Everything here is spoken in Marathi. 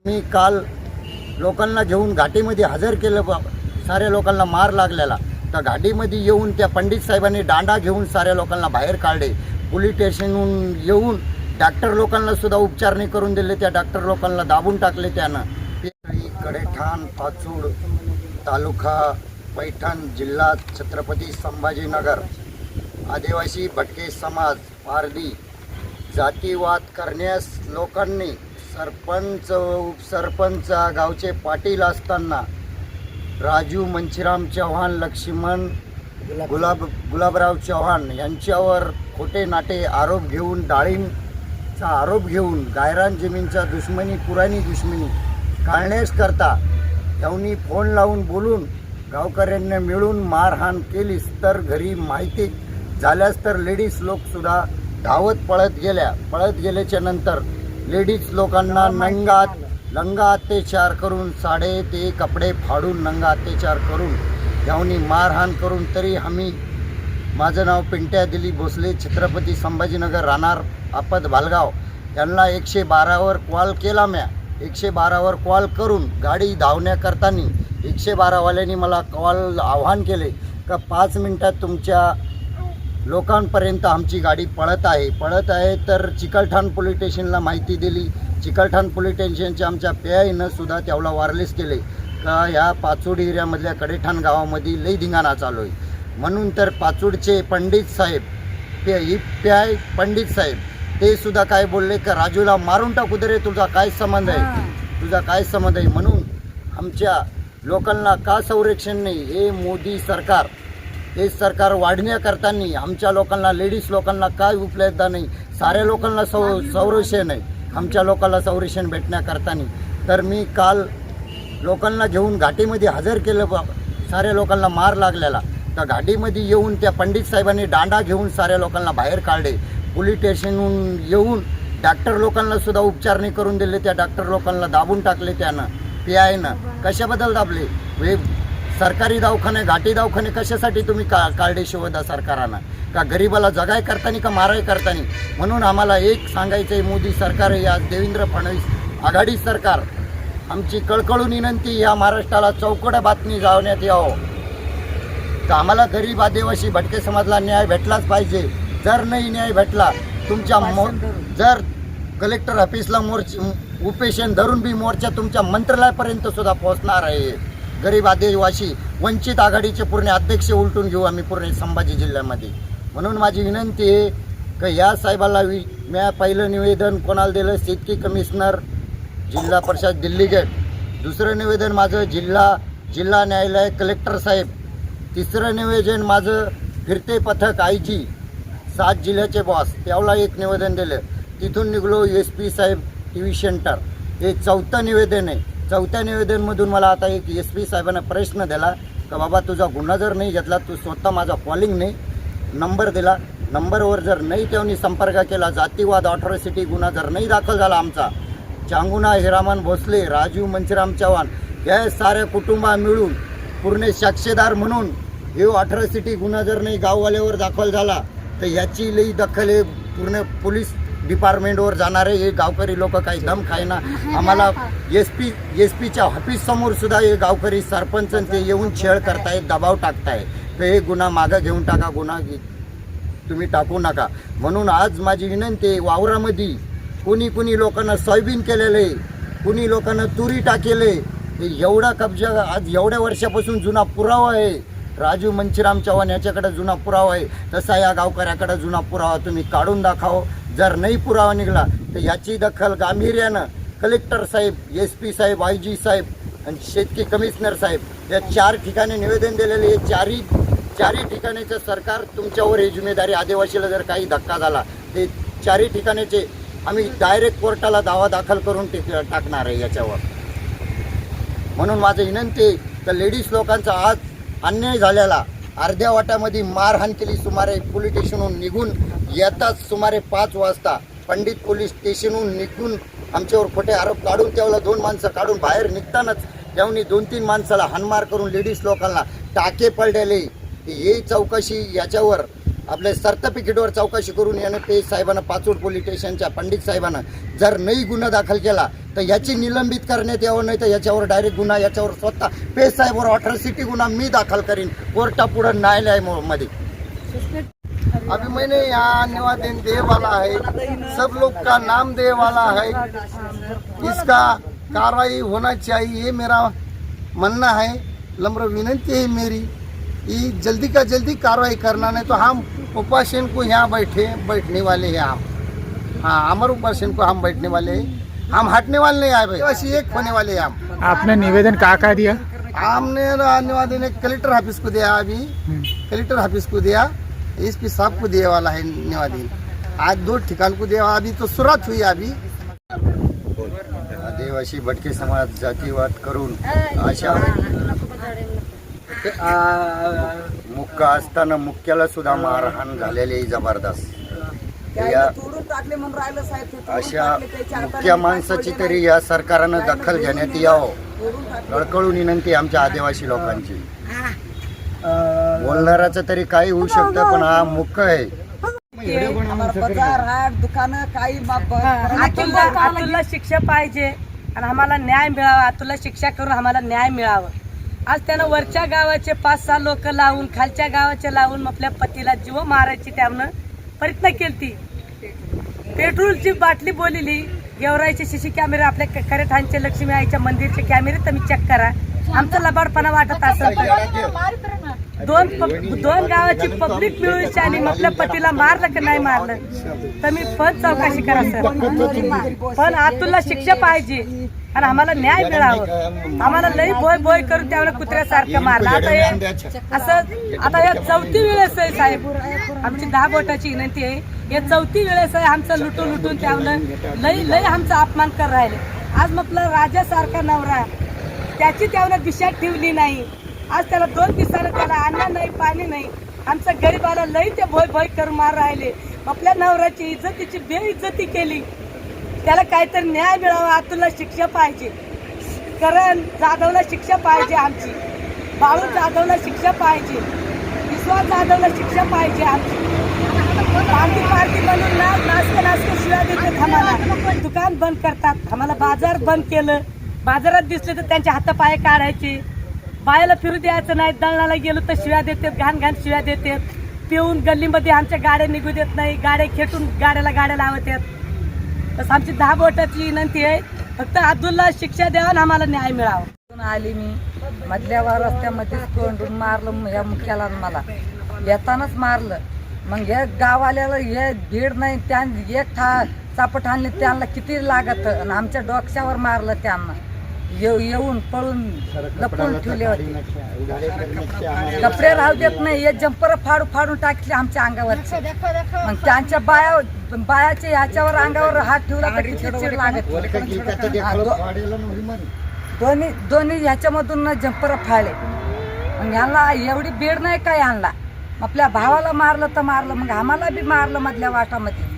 मी काल लोकांना घेऊन घाटीमध्ये हजर केलं. साऱ्या लोकांना मार लागलेला. तर घाटीमध्ये येऊन त्या पंडित साहेबांनी दांडा घेऊन साऱ्या लोकांना बाहेर काढले. पोलीस स्टेशनहून येऊन डॉक्टर लोकांना सुद्धा उपचार नाही करून दिले. त्या डॉक्टर लोकांना दाबून टाकले. त्यानं कडेठाण पाचूड तालुका पैठण जिल्हा छत्रपती संभाजीनगर आदिवासी भटके समाज पारधी जातीवाद करण्यास लोकांनी सरपंच उपसरपंच गावचे पाटील असताना राजू मंचीराम चव्हाण लक्ष्मण गुलाबराव चव्हाण यांच्यावर खोटे नाटे आरोप घेऊन डाळिंबचा आरोप घेऊन गायरान जमीनच्या दुश्मनी पुराणी दुश्मनी काढण्यास करता त्यांनी फोन लावून बोलून गावकऱ्यांना मिळून मारहाण केलीस तर घरी माहिती झाल्यास तर लेडीज लोकसुद्धा धावत पळत गेल्याच्या नंतर लेडीज लोकांना नंगा अत्याचार करून साडे ते कपडे फाडून नंगा अत्याचार करून यांनी मारहाण करून तरी आम्ही माझं नाव पिंट्या दिलीप भोसले छत्रपती संभाजीनगर राहणार आपद भालगाव यांना 112वर कॉल केला. 112वर कॉल करून गाडी धावण्याकरतानी 112वाल्यांनी मला कॉल आव्हान केले का 5 मिनिटात तुमच्या लोकांपर्यंत आमची गाडी पळत आहे. तर चिकलठाण पोलीस स्टेशनला माहिती दिली. चिकलठाण पोलीस स्टेशनच्या आमच्या PIनं सुद्धा त्याला वारलेस केले का ह्या पाचूड एरियामधल्या कडेठाण गावामध्ये लई धिंगाणा चालू आहे. म्हणून तर पाचूडचे पंडित साहेब PI पंडित साहेब ते सुद्धा काय बोलले का राजूला मारून टाकू दे रे, तुझा काय संबंध आहे. म्हणून आमच्या लोकांना का संरक्षण नाही. हे मोदी सरकार हे सरकार वाढण्याकरतानी आमच्या लोकांना लेडीज लोकांना काय उपलब्ध नाही. साऱ्या लोकांना संरक्षण आहे. आमच्या लोकांना संरक्षण भेटण्याकरतानी तर मी काल लोकांना घेऊन घाटीमध्ये हजर केलं. साऱ्या लोकांना मार लागलेला. तर घाटीमध्ये येऊन त्या पंडित साहेबांनी दांडा घेऊन साऱ्या लोकांना बाहेर काढले. पोलीस स्टेशनहून येऊन डॉक्टर लोकांना सुद्धा उपचार नाही करून दिले. त्या डॉक्टर लोकांना दाबून टाकले. त्यानं PIनं कशाबद्दल दाबले. सरकारी दवाखाने घाटी दवाखाने कशासाठी तुम्ही काढले शिवदा सरकारानं का गरीबाला जगाय करतानी का माराय करतानी. म्हणून आम्हाला एक सांगायचं आहे मोदी सरकार या देवेंद्र फडणवीस आघाडी सरकार आमची कळकळून विनंती या महाराष्ट्राला चौकड्या बातमी जावण्यात यावं. तर आम्हाला गरीब आदिवासी भटके समाजाला न्याय भेटलाच पाहिजे. जर नाही न्याय भेटला तुमच्या जर कलेक्टर ऑफिसला उपेशन धरून बी मोर्चा तुमच्या मंत्रालयापर्यंत सुद्धा पोहोचणार आहे. गरीब आदिवासी वंचित आघाडीचे पूर्ण अध्यक्ष उलटून घेऊ आम्ही पूर्ण संभाजी जिल्ह्यामध्ये. म्हणून माझी विनंती आहे की या साहेबाला मी पहिलं निवेदन कोणाला दिलं शेतकी कमिशनर जिल्हा परिषद दिल्ली गेट. दुसरं निवेदन माझं जिल्हा न्यायालय कलेक्टर साहेब. तिसरं निवेदन माझं फिरते पथक IG 7 जिल्ह्याचे बॉस त्याला एक निवेदन दिलं. तिथून निघलो SP साहेब TV सेंटर. हे 4थं निवेदन आहे. 4थ्या निवेदनमधून मला आता एक SP साहेबांना प्रश्न दिला का बाबा तुझा गुन्हा जर नाही घेतला तू स्वतः माझा कॉलिंग नाही नंबर दिला. नंबरवर जर नाही त्यांनी संपर्क केला जातीवाद अॅट्रॉसिटी गुन्हा जर नाही दाखल झाला आमचा चांगुना हिरामन भोसले राजू मंचीराम चव्हाण या साऱ्या कुटुंबा मिळून पूर्ण साक्षीदार म्हणून हे अॅट्रॉसिटी गुन्हा जर नाही गाववाल्यावर दाखल झाला तर याची लई दखल हे पूर्ण पोलीस डिपार्टमेंटवर जाणारे हे गावकरी लोक काही दम खायना. आम्हाला SP च्या ऑफिससमोर सुद्धा हे गावकरी सरपंच ते येऊन छेड करतायत दबाव टाकताय तर हे गुन्हा मागं घेऊन टाका. गुन्हा तुम्ही टाकू नका. म्हणून आज माझी विनंती आहे वावरामध्ये कुणी लोकांना सोयाबीन केलेलं आहे कुणी लोकांना तुरी टाकेले. एवढा कब्जा आज एवढ्या वर्षापासून जुना पुरावा आहे. राजू मंचीराम चव्हाण याच्याकडे जुना पुरावा आहे. तसा या गावकऱ्याकडे जुना पुरावा तुम्ही काढून दाखवा. जर नाही पुरावा निघाला तर याची दखल गांभीर्यानं कलेक्टर साहेब SP साहेब IG साहेब आणि शेतकी कमिशनर साहेब या 4 ठिकाणी निवेदन दिलेले. हे चारही ठिकाणीचं सरकार तुमच्यावर ही जिम्मेदारी. आदिवासीला जर काही धक्का झाला ते 4ही ठिकाणीचे आम्ही डायरेक्ट कोर्टाला दावा दाखल करून टाकणार आहे याच्यावर. म्हणून माझं विनंती आहे तर लेडीज लोकांचा आज अन्याय झालेला अर्ध्या वाटामध्ये मारहाण केली. सुमारे पोलीस स्टेशनहून निघून येताच सुमारे 5 वाजता पंडित पोलीस स्टेशनहून निघून आमच्यावर खोटे आरोप काढून त्यावेळेला 2 माणसं काढून बाहेर निघतानाच त्यांनी 2-3 माणसाला हाणमार करून लेडीज लोकांना टाके पडलेले. हे चौकशी याच्यावर आपल्या सर्टिफिकेटवर चौकशी करून याने पेज साहेबांना पाचोड पोलीस स्टेशनच्या पंडित साहेबांना जर नाही गुन्हा दाखल केला तर याची निलंबित करण्यात यावं, नाही तर याच्यावर डायरेक्ट गुन्हा, याच्यावर स्वतः पेज साहेबवर अट्रॉसिटी गुन्हा मी दाखल करीन कोर्टापुढं न्यायालयामध्ये। अभी मैंने यहाँ निवेदन दे वाला है, सब लोग का नाम दे वाला है, इसका कार्रवाई होना चाहिए, ये मेरा मानना है। नम्र विनंती है मेरी, ये जल्दी का जल्दी कार्रवाई करना, नहीं तो हम उपासन को यहाँ बैठने वाले हैं हम। हाँ, अमर उपासन को हम बैठने वाले हैं, हम हटने वाले नहीं आए भाई, बस एक होने वाले हैं हम। आपने निवेदन कहाँ दिया? हमने निवेदन कलेक्टर ऑफिस को दिया, अभी कलेक्टर ऑफिस को दिया, एसपी साहब को दिया वाला है निवेदन, आज 2 ठिकान को दिया, अभी तो शुरुआत हुई अभी। आदिवासी भटके समाज जातीवाद करून अशा मुक्का असताना मुक्याला सुद्धा मारहाण झालेली आहे जबरदस्त। या अशा मुख्य माणसाची तरी या सरकारनं दखल घेण्यात यावं, कळकळून विनंती आमच्या आदिवासी लोकांची। बोलणाराचं तरी काही होऊ शकतं, पण हा मुक्क आहे। बाजार हाट दुकानं काही अतुलला शिक्षा पाहिजे आणि आम्हाला न्याय मिळावा, अतुलला शिक्षा करून आम्हाला न्याय मिळावा। आज त्यानं वरच्या गावाचे 5-6 लोक लावून खालच्या गावाचे लावून आपल्या पतीला जीव मारायची त्यानं प्रयत्न केलती। पेट्रोलची बाटली बोलली, गेवराईचे सीसी कॅमेरे, आपल्या खरेठाणचे लक्ष्मी आईच्या मंदिरचे कॅमेरे तुम्ही चेक करा, आमचा लबाडपणा वाटत असेल तर। दोन गावाची पब्लिक मिळून आणि आपल्या पतीला मारलं की नाही मारलं तर मी पण चौकशी करा सर, पण अतुलला शिक्षा पाहिजे आणि आम्हाला न्याय मिळावं। आम्हाला लई बोय करून त्यावेळेला कुत्र्यासारखं मारलं। आता या 4थी वेळेस आहे साहेब, आमची 10 बोटाची विनंती आहे, या 4थी वेळेस आहे आमचं लुटून त्यावेळेला लई आमचा अपमान कर राहिले। आज म्हटलं राजासारखा नवरा त्याची त्यावेळेला दिशा ठेवली नाही, आज त्याला 2 दिवसानं त्याला अन्न नाही पाणी नाही, आमच्या गरीबाला लई ते भोय करून मार राहिले। आपल्या नवऱ्याची इज्जतीची बेइज्जती केली, त्याला काहीतरी न्याय मिळावा, अतुलला शिक्षा पाहिजे, करण जाधवला शिक्षा पाहिजे, आमची बाळू जाधवला शिक्षा पाहिजे, विश्वास जाधवला शिक्षा पाहिजे आमची। पार्टी म्हणून नाचके शिवाय देतात आम्हाला, दुकान बंद करतात, आम्हाला बाजार बंद केलं, बाजारात दिसले तर त्यांचे हातापाय काढायचे, बायाला फिरू द्यायचं नाही, दळणाला गेलो तर शिव्या देतात, घाण शिव्या देतात, पिऊन गल्लीमध्ये आमच्या गाड्या निघू देत नाही, गाड्या खेटून गाड्या लावतात। तसं आमची 10 बोटाची विनंती आहे, फक्त अतुलला शिक्षा द्यावं, आम्हाला न्याय मिळावा। आली मी मधल्या रस्त्यामध्येच कोंडून मारलं या मुख्याला, मला येतानाच मारलं। मग हे गाववाल्याला हे भीड नाही, त्या एक चापट आणली त्यांना किती लागत, आणि आमच्या डोक्यावर मारलं त्यांना, येऊन पळून लपवून ठेवले होते, कपडे राहू देत नाही, हे जंपर फाडून टाकले आमच्या अंगावरचे। मग त्यांच्या बायाचे ह्याच्यावर अंगावर हात ठेवला तर किती चिड लागत, दोन्ही ह्याच्यामधून जंपर फाळले। मग ह्यांना एवढी बेड नाही काय, ह्यांना आपल्या भावाला मारलं तर मारलं, मग आम्हाला बी मारलं मधल्या वाटामध्ये।